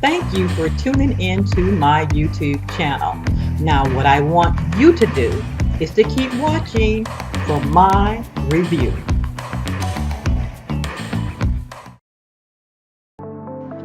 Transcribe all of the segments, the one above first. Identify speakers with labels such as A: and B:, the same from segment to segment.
A: Thank you for tuning in to my YouTube channel. Now, what I want you to do is to keep watching for my review.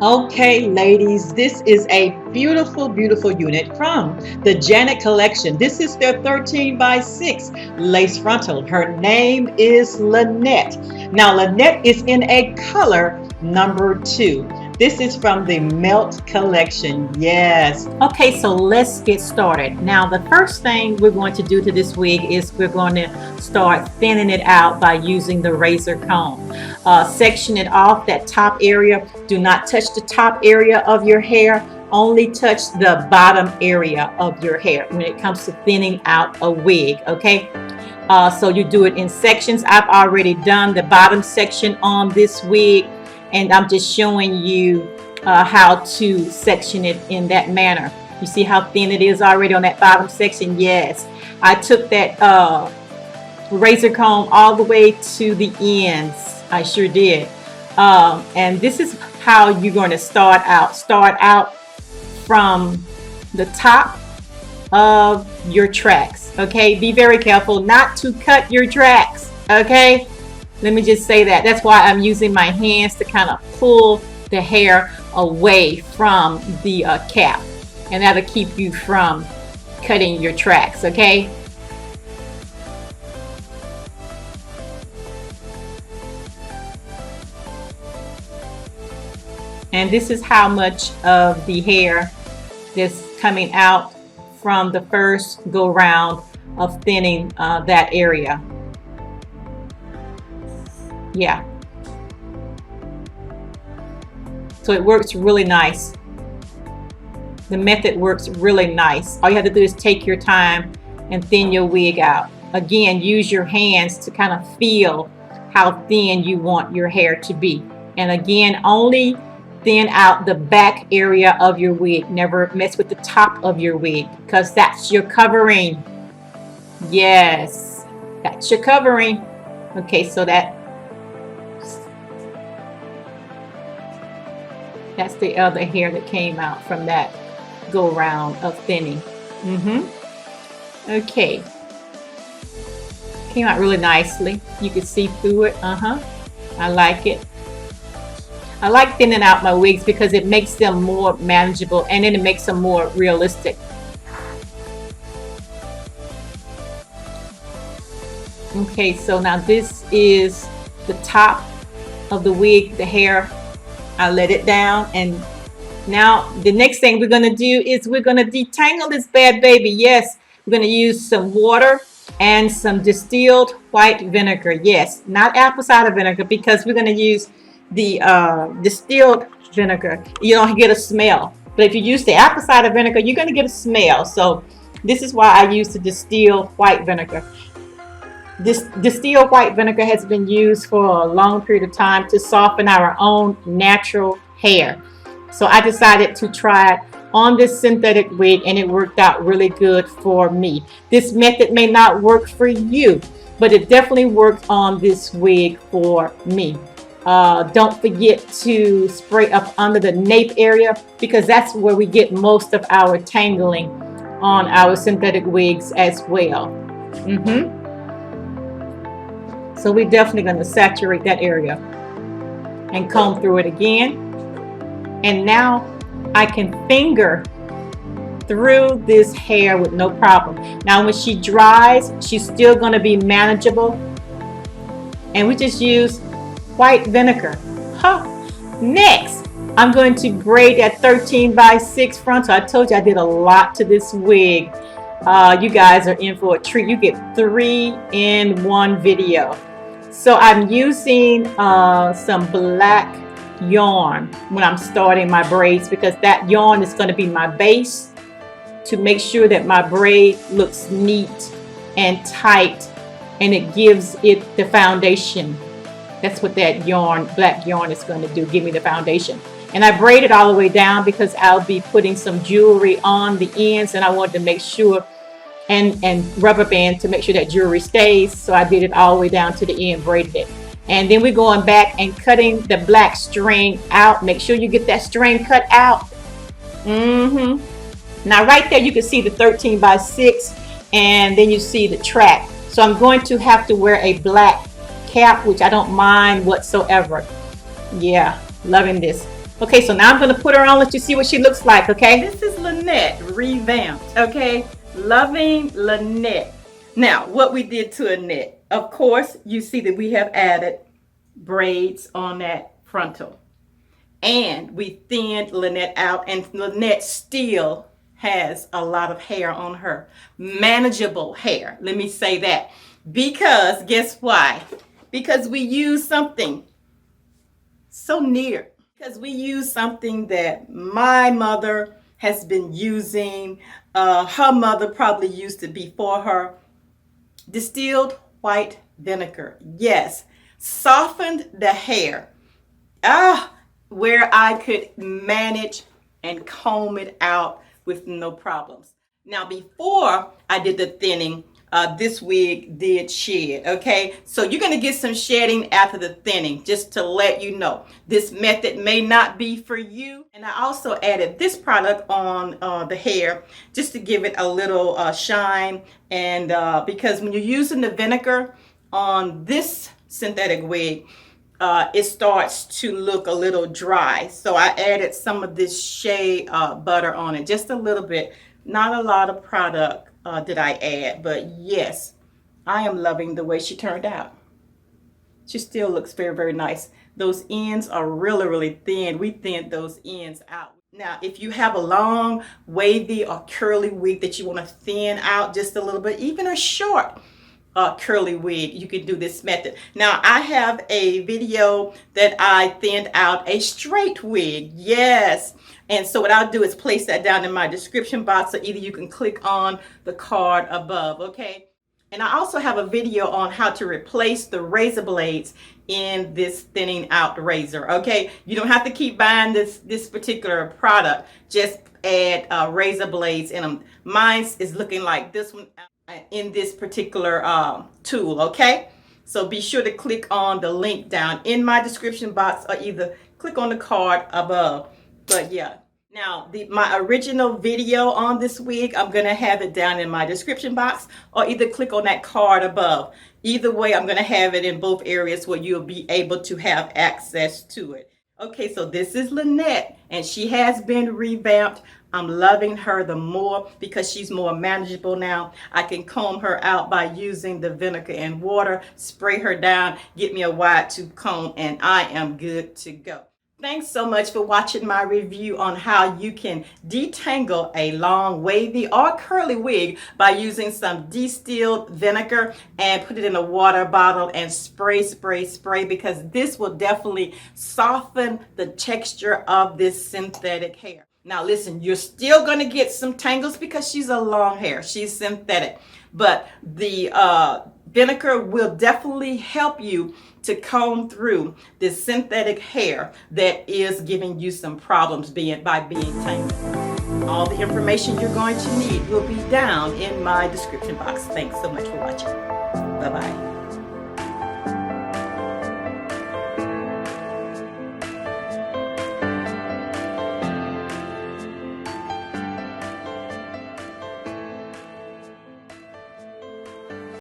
A: Okay, ladies, this is a beautiful, beautiful unit from the Janet collection. This is their 13 by 6 lace frontal. Her name is Lynette. Now, Lynette is in a color number 2. This is from the Melt collection. Yes. Okay, so let's get started. Now, the first thing we're going to do to this wig is we're going to start thinning it out by using the razor comb. Section it off, that top area. Do not touch the top area of your hair. Only touch the bottom area of your hair when it comes to thinning out a wig, okay? So you do it in sections. I've already done the bottom section on this wig, and I'm just showing you how to section it in that manner. You see how thin it is already on that bottom section? Yes. I took that razor comb all the way to the ends. I sure did. And this is how you're going to start out. Start out from the top of your tracks. Okay, be very careful not to cut your tracks. Okay, let me just say that. That's why I'm using my hands to kind of pull the hair away from the cap, and that'll keep you from cutting your tracks. Okay. And this is how much of the hair that's coming out from the first go round of thinning that area. Yeah. So it works really nice. The method works really nice. All you have to do is take your time and thin your wig out. Again, use your hands to kind of feel how thin you want your hair to be. And again, only thin out the back area of your wig. Never mess with the top of your wig, because that's your covering. Yes, that's your covering. Okay, so that's the other hair that came out from that go round of thinning. Okay, came out really nicely. You can see through it. I like it. I like thinning out my wigs because it makes them more manageable, and then it makes them more realistic. Okay, so now this is the top of the wig, the hair. I let it down, and now the next thing we're going to do is we're going to detangle this bad baby. Yes, we're going to use some water and some distilled white vinegar. Yes, not apple cider vinegar, because we're going to use the distilled vinegar. You don't get a smell, but if you use the apple cider vinegar, you're going to get a smell. So this is why I use the distilled white vinegar. This distilled white vinegar has been used for a long period of time to soften our own natural hair. So I decided to try it on this synthetic wig, and it worked out really good for me. This method may not work for you, but it definitely worked on this wig for me. Don't forget to spray up under the nape area, because that's where we get most of our tangling on our synthetic wigs as well. So we're definitely going to saturate that area and comb through it again. And now I can finger through this hair with no problem. Now when she dries, she's still going to be manageable. And we just use white vinegar. Next, I'm going to braid that 13 by 6 frontal. I told you I did a lot to this wig. You guys are in for a treat. You get 3 in 1 video. So I'm using some black yarn when I'm starting my braids, because that yarn is going to be my base to make sure that my braid looks neat and tight, and it gives it the foundation. That's what that yarn, black yarn, is going to do, give me the foundation. And I braid it all the way down because I'll be putting some jewelry on the ends, and I wanted to make sure, and rubber band to make sure that jewelry stays. So I did it all the way down to the end, braided it. And then we're going back and cutting the black string out. Make sure you get that string cut out Now right there you can see the 13 by 6 and then you see the track. So I'm going to have to wear a black cap, which I don't mind whatsoever. Yeah, loving this. Okay, so now I'm going to put her on, let you see what she looks like, okay? This is Lynette revamped, okay? Loving Lynette. Now, what we did to Annette, of course, you see that we have added braids on that frontal. And we thinned Lynette out, and Lynette still has a lot of hair on her. Manageable hair, let me say that. Because guess why? Because we use something so near. Because we use something that my mother has been using, her mother probably used it before her. Distilled white vinegar. Yes, softened the hair. Where I could manage and comb it out with no problems. Now, before I did the thinning, this wig did shed, okay? So you're gonna get some shedding after the thinning, just to let you know. This method may not be for you. And I also added this product on the hair, just to give it a little shine. And because when you're using the vinegar on this synthetic wig, it starts to look a little dry. So I added some of this Shea butter on it, just a little bit. Not a lot of product did I add, but yes, I am loving the way she turned out. She still looks very, very nice. Those ends are really, really thin. We thinned those ends out. Now, if you have a long, wavy, or curly wig that you want to thin out just a little bit, even a short curly wig, you can do this method. Now, I have a video that I thinned out a straight wig. Yes. And so what I'll do is place that down in my description box, so either you can click on the card above, okay? And I also have a video on how to replace the razor blades in this thinning out razor, okay? You don't have to keep buying this particular product. Just add razor blades in them. Mine is looking like this one in this particular tool, okay? So be sure to click on the link down in my description box, or either click on the card above. But yeah, now my original video on this wig, I'm gonna have it down in my description box, or either click on that card above. Either way, I'm gonna have it in both areas where you'll be able to have access to it. Okay, so this is Lynette, and she has been revamped. I'm loving her the more because she's more manageable now. I can comb her out by using the vinegar and water, spray her down, get me a wide tooth comb, and I am good to go. Thanks so much for watching my review on how you can detangle a long, wavy, or curly wig by using some distilled vinegar and put it in a water bottle and spray, because this will definitely soften the texture of this synthetic hair. Now listen, you're still going to get some tangles because she's a long hair. She's synthetic. But the vinegar will definitely help you to comb through this synthetic hair that is giving you some problems by being tangled. All the information you're going to need will be down in my description box. Thanks so much for watching. Bye-bye.